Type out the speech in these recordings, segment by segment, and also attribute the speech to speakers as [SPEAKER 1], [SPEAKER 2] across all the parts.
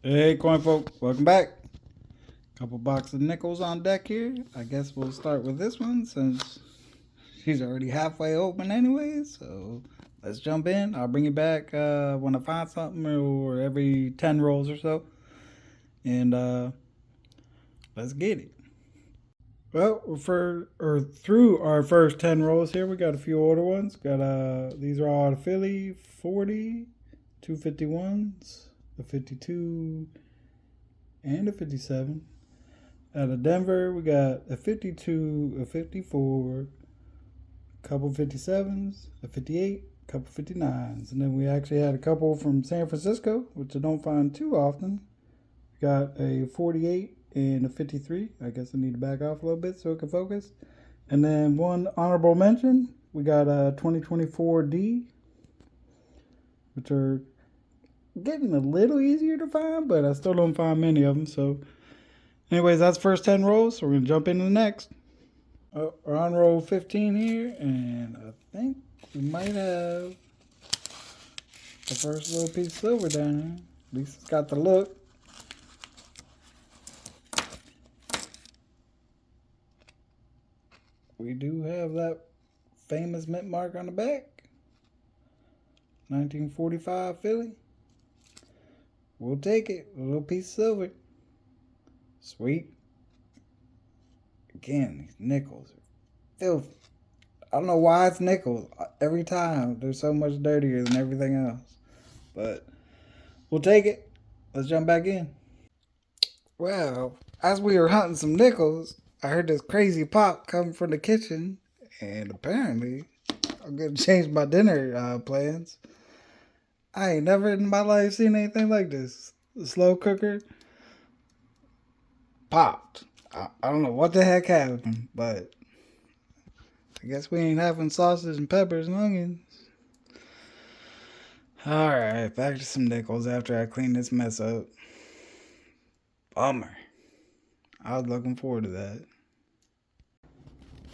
[SPEAKER 1] Hey, coin folk, welcome back. Couple boxes of nickels on deck here. I guess we'll start with this one since she's already halfway open anyway. So let's jump in. I'll bring you back when I find something, or every 10 rolls or so. And let's get it. Well, through our first 10 rolls here, we got a few older ones. Got these are all out of Philly, 40, 251s, a 52, and a 57. Out of Denver, we got a 52, a 54, a couple 57s, a 58, a couple 59s. And then we actually had a couple from San Francisco, which I don't find too often. We got a 48 and a 53. I guess I need to back off a little bit so it can focus. And then one honorable mention, we got a 2024D, which are getting a little easier to find, but I still don't find many of them. So anyways, that's first 10 rolls, so we're going to jump into the next. We're on roll 15 here, and I think we might have the first little piece of silver down here. At least it's got the look. We do have that famous mint mark on the back. 1945 Philly. We'll take it. A little piece of silver. Sweet. Again, these nickels are filthy. I don't know why it's nickels. Every time they're so much dirtier than everything else. But we'll take it. Let's jump back in. Well, as we were hunting some nickels, I heard this crazy pop coming from the kitchen. And apparently, I'm going to change my dinner plans. I ain't never in my life seen anything like this. The slow cooker popped. I don't know what the heck happened, but I guess we ain't having sausage and peppers and onions. Alright, back to some nickels after I clean this mess up. Bummer. I was looking forward to that.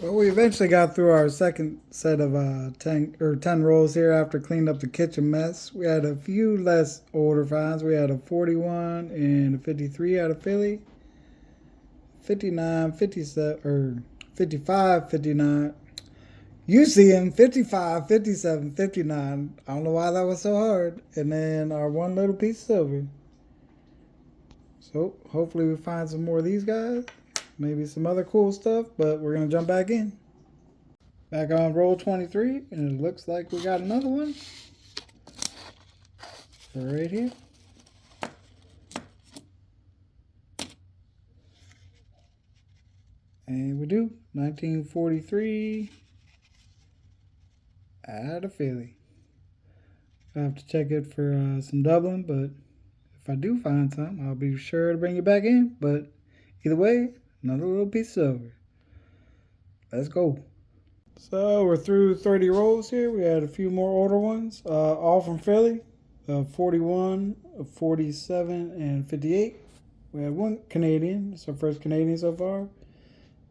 [SPEAKER 1] Well, we eventually got through our second set of 10 rolls here after cleaning up the kitchen mess. We had a few less older finds. We had a 41 and a 53 out of Philly. 59, 57, or 55, 59. You see him, 55, 57, 59. I don't know why that was so hard. And then our one little piece of silver. So hopefully we find some more of these guys. Maybe some other cool stuff, but we're going to jump back in. Back on roll 23, and it looks like we got another one. So right here. And we do. 1943 out of Philly. I have to check it for some doubling, but if I do find some, I'll be sure to bring it back in. But either way, another little piece of silver. Let's go. So we're through 30 rolls here. We had a few more older ones, all from Philly. 41, 47, and 58. We had one Canadian. It's our first Canadian so far.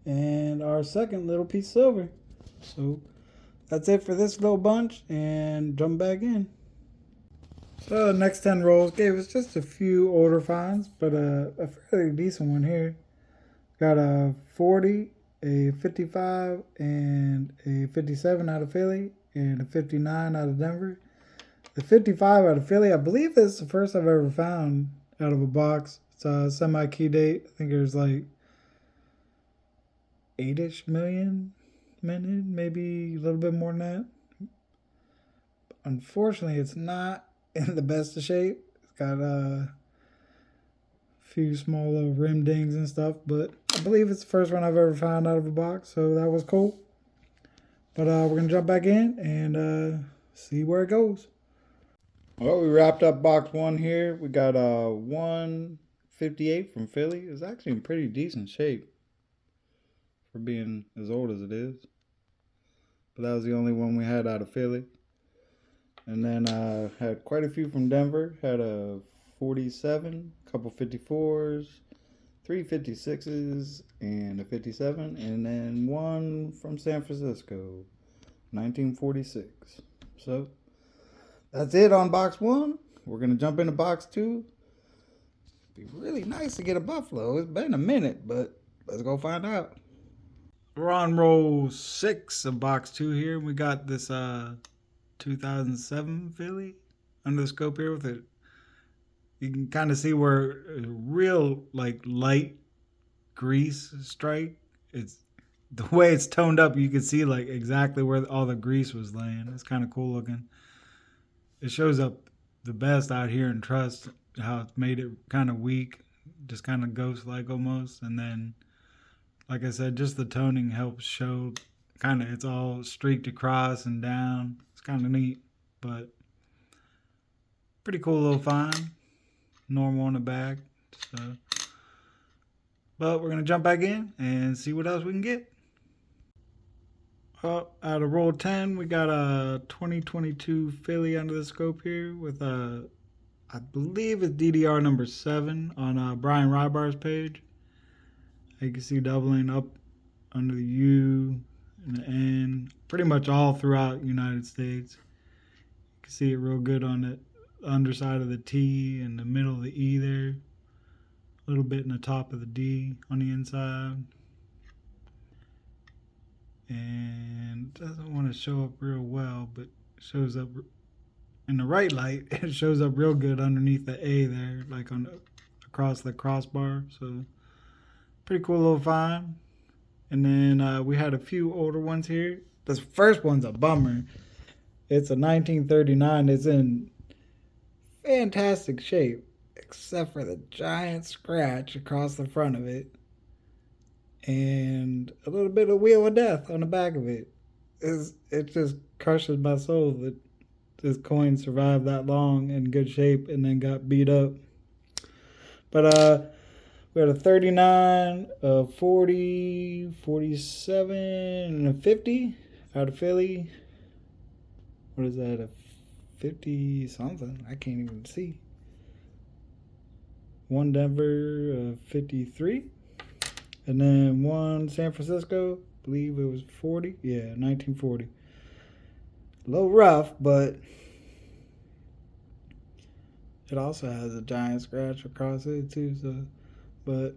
[SPEAKER 1] And our second little piece of silver. So that's it for this little bunch, and jump back in. So the next 10 rolls gave us just a few older finds, but a fairly decent one here. Got a 40, a 55, and a 57 out of Philly, and a 59 out of Denver. The 55 out of Philly, I believe this is the first I've ever found out of a box. It's a semi-key date. I think there's like 8-ish million minted, maybe a little bit more than that. Unfortunately, it's not in the best of shape. It's got a few small little rim dings and stuff, but I believe it's the first one I've ever found out of a box, so that was cool. But we're going to jump back in and see where it goes. Well, we wrapped up box one here. We got a 158 from Philly. It's actually in pretty decent shape for being as old as it is. But that was the only one we had out of Philly. And then had quite a few from Denver. Had a 47, a couple 54s, 3 56s, and a 57. And then one from San Francisco, 1946. So that's it on box one. We're going to jump into box two. Be really nice to get a buffalo. It's been a minute, but let's go find out. We're on roll 6 of box 2 here. We got this 2007 Philly under the scope here with it. You can kind of see where a real like light grease stripe. It's the way it's toned up. You can see like exactly where all the grease was laying. It's kind of cool looking. It shows up the best out here in Trust. How it's made it kind of weak, just kind of ghost like almost, and then like I said, just the toning helps show kind of it's all streaked across and down. It's kind of neat, but pretty cool little find. Normal on the back. So, but we're going to jump back in and see what else we can get. Out of roll 10, we got a 2022 Philly under the scope here with I believe it's DDR number 7 on Brian Rybar's page. You can see doubling up under the U and the N, pretty much all throughout United States. You can see it real good on the underside of the T and the middle of the E there. A little bit in the top of the D on the inside. And doesn't want to show up real well, but shows up in the right light. It shows up real good underneath the A there, like on across the crossbar. So pretty cool little find. And then we had a few older ones here. This first one's a bummer. It's a 1939. It's in fantastic shape, except for the giant scratch across the front of it. And a little bit of Wheel of Death on the back of it. It just crushes my soul that this coin survived that long in good shape and then got beat up. But we had a 39, a 40, 47, and a 50 out of Philly. What is that? A 50 something? I can't even see. One Denver, 53. And then one San Francisco, I believe it was 40. Yeah, 1940. A little rough, but it also has a giant scratch across it too. So, but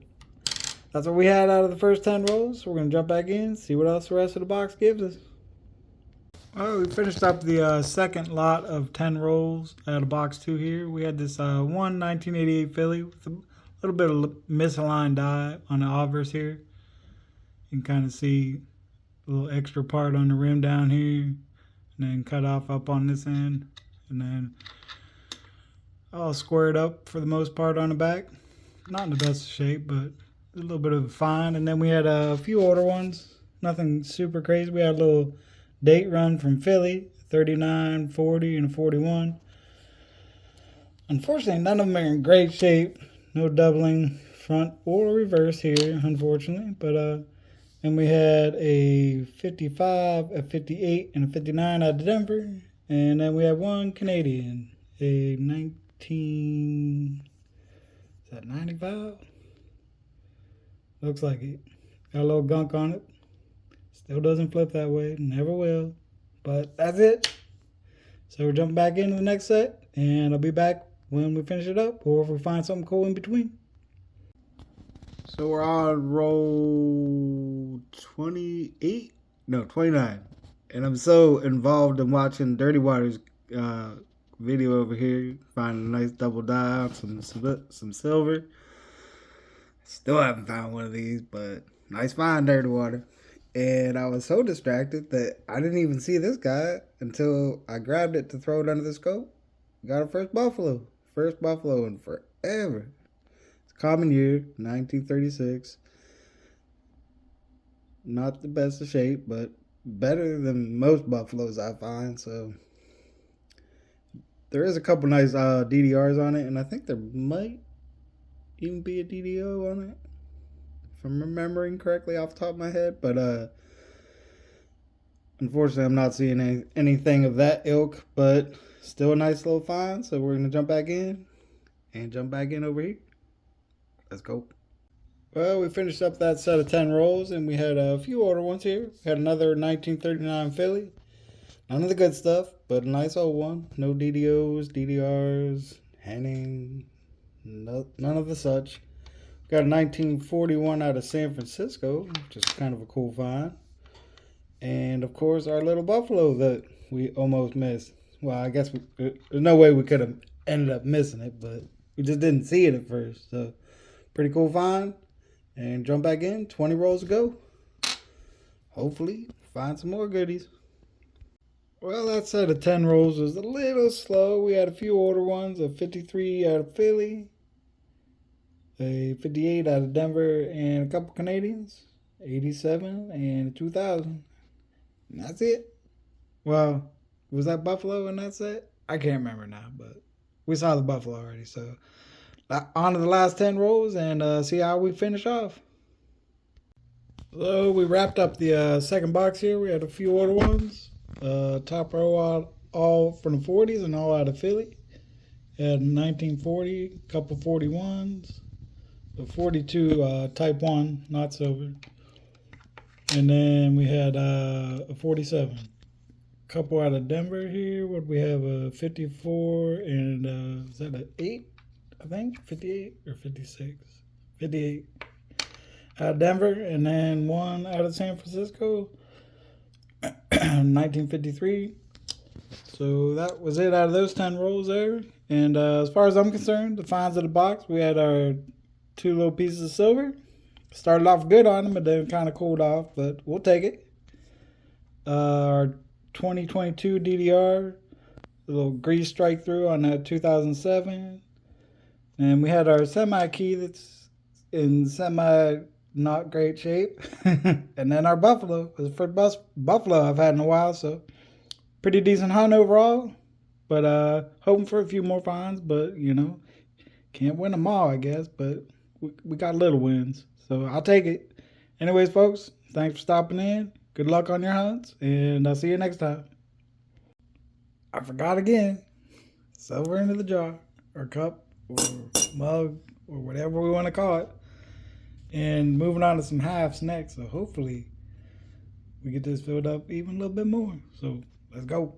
[SPEAKER 1] that's what we had out of the first 10 rolls. So we're going to jump back in, see what else the rest of the box gives us. Well, we finished up the second lot of 10 rolls out of box 2 here. We had this 1988 Philly with a little bit of misaligned die on the obverse here. You can kind of see a little extra part on the rim down here, and then cut off up on this end, and then all squared up for the most part on the back. Not in the best shape, but a little bit of a find. And then we had a few older ones, nothing super crazy. We had a little date run from Philly, 39, 40, and 41. Unfortunately, none of them are in great shape. No doubling front or reverse here, unfortunately. But and we had a 55, a 58, and a 59 out of Denver. And then we had one Canadian, a 19... Is that 95? Looks like it. Got a little gunk on it. Still doesn't flip that way. Never will. But that's it. So we're jumping back into the next set. And I'll be back when we finish it up. Or if we find something cool in between. So we're on roll 28? No, 29. And I'm so involved in watching Dirty Water's video over here. Finding a nice double die on some silver. Still haven't found one of these, but nice find, Dirty Water. And I was so distracted that I didn't even see this guy until I grabbed it to throw it under the scope. Got a first buffalo. First buffalo in forever. It's a common year, 1936. Not the best of shape, but better than most buffaloes I find. So there is a couple nice DDRs on it, and I think there might even be a DDO on it, if I'm remembering correctly off the top of my head. But unfortunately, I'm not seeing anything of that ilk, but still a nice little find. So we're going to jump back in and jump back in over here. Let's go. Well, we finished up that set of 10 rolls, and we had a few older ones here. We had another 1939 Philly. None of the good stuff, but a nice old one. No DDOs, DDRs, Henning, No, none of the such. Got a 1941 out of San Francisco, which is kind of a cool find. And of course, our little buffalo that we almost missed. Well, I guess there's no way we could have ended up missing it, but we just didn't see it at first. So, pretty cool find. And jump back in, 20 rolls to go. Hopefully, find some more goodies. Well, that set of 10 rolls was a little slow. We had a few older ones, a 53 out of Philly, a 58 out of Denver, and a couple Canadians, 87 and 2000. And that's it. Well, was that Buffalo in that set? I can't remember now, but we saw the Buffalo already. So on to the last 10 rolls and see how we finish off. So we wrapped up the second box here. We had a few older ones. Top row all from the 40s and all out of Philly. Had 1940, a couple 41s, a 42 type 1, not silver. And then we had a 47. A couple out of Denver here. What we have, a 54 and is that an 8? I think 58 or 56. 58 out of Denver, and then one out of San Francisco. 1953. So that was it out of those 10 rolls there. And as far as I'm concerned, the finds of the box, we had our 2 little pieces of silver. Started off good on them, but then kind of cooled off, but we'll take it. Our 2022 DDR, a little grease strike through on that 2007. And we had our semi key that's in semi not great shape. And then our Buffalo was the first Buffalo I've had in a while, so pretty decent hunt overall. But hoping for a few more finds, but you know, can't win them all, I guess. But we got little wins, so I'll take it. Anyways, folks, thanks for stopping in. Good luck on your hunts, and I'll see you next time. I forgot again. Silver into the jar, or cup, or mug, or whatever we want to call it. And moving on to some halves next, so hopefully we get this filled up even a little bit more. So let's go.